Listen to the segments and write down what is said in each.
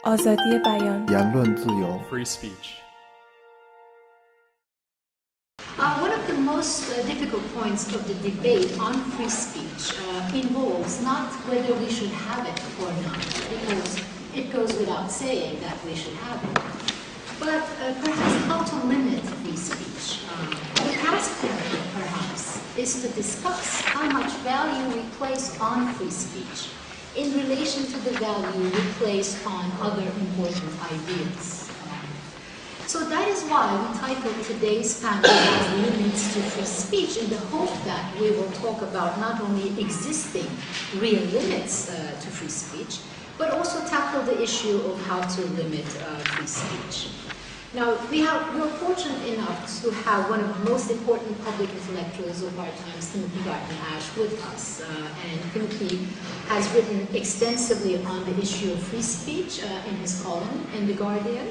آزادی بیان. 言论自由 free speech. One of the most difficult points of the debate on free speech involves not whether we should have it or not, because it goes without saying that we should have it, but perhaps how to limit free speech. The task perhaps is to discuss how much value we place on free speech in relation to the value we place on other important ideas. So that is why we titled today's panel as Limits to Free Speech, in the hope that we will talk about not only existing real limits to free speech, but also tackle the issue of how to limit free speech. Now, we're fortunate enough to have one of the most important public intellectuals of our times, Timothy Garton-Ash, with us. And Timothy has written extensively on the issue of free speech in his column in The Guardian.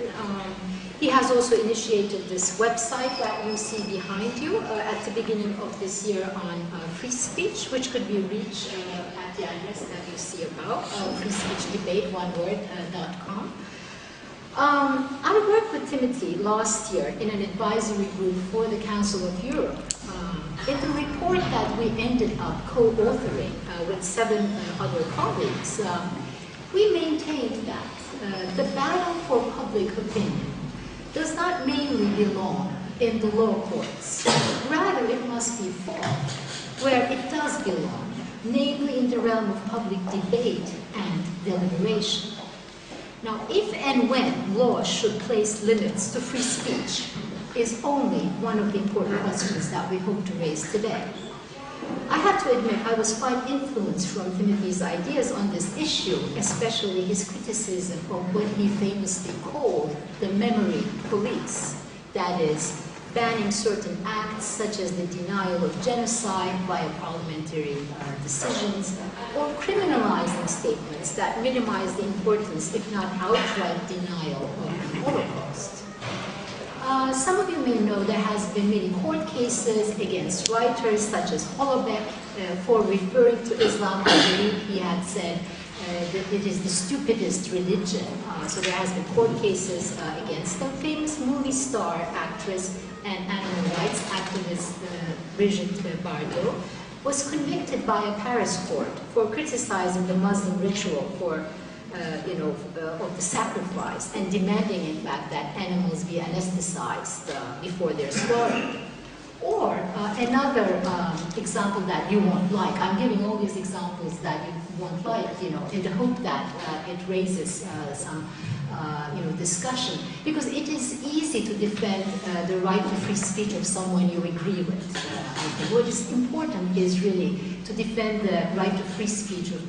He has also initiated this website that you see behind you at the beginning of this year on free speech, which could be reached at the address that you see above, freespeechdebate.com. I worked with Timothy last year in an advisory group for the Council of Europe. In the report that we ended up co-authoring with 7 other colleagues, we maintained that the battle for public opinion does not mainly belong in the law courts. Rather, it must be fought where it does belong, namely in the realm of public debate and deliberation. Now, if and when laws should place limits to free speech is only one of the important questions that we hope to raise today. I have to admit I was quite influenced from Timothy's ideas on this issue, especially his criticism of what he famously called the memory police, that is, banning certain acts such as the denial of genocide via parliamentary decisions, or criminalizing statements that minimize the importance, if not outright denial, of the Holocaust. Some of you may know there has been many court cases against writers such as Holocaust for referring to Islam. I believe he had said that it is the stupidest religion. So there has been court cases against them. Famous movie star, actress, and animal rights activist Brigitte Bardot was convicted by a Paris court for criticizing the Muslim ritual for of the sacrifice and demanding, in fact, that animals be anesthetized before they're slaughtered. Or another example that you won't like. I'm giving all these examples that you won't like, in the hope that it raises some, discussion, because it is easy to defend the right to free speech of someone you agree with. I think what is important is really to defend the right to free speech of,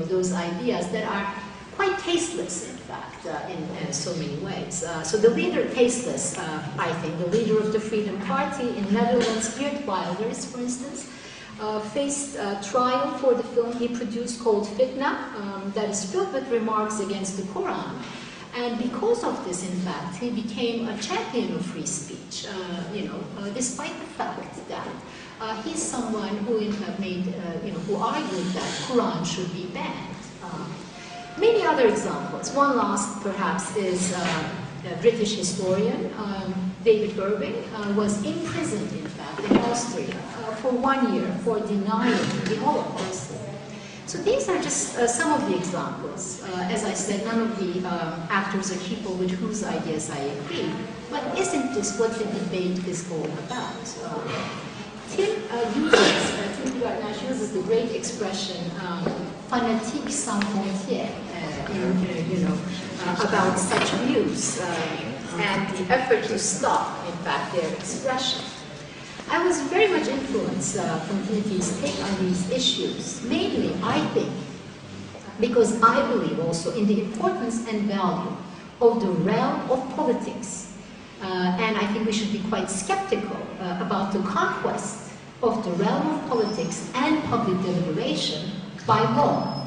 those ideas that are quite tasteless, in fact, in so many ways. So the leader, tasteless, I think, the leader of the Freedom Party in Netherlands, Geert Wilders, for instance, faced trial for the film he produced called Fitna, that is filled with remarks against the Quran. And because of this, in fact, he became a champion of free speech, despite the fact that he's someone who who argued that Quran should be banned. Many other examples. One last, perhaps, is a British historian, David Irving, was imprisoned, in fact, in Austria for 1 year for denying the Holocaust. So these are just some of the examples. As I said, none of the actors are people with whose ideas I agree. But isn't this what the debate is all about? Tim uses the great expression fanatique sans frontières about such views and the effort to stop, in fact, their expression. I was very much influenced from Timothy's take on these issues, mainly, I think, because I believe also in the importance and value of the realm of politics. And I think we should be quite skeptical about the conquest of the realm of politics and public deliberation by law.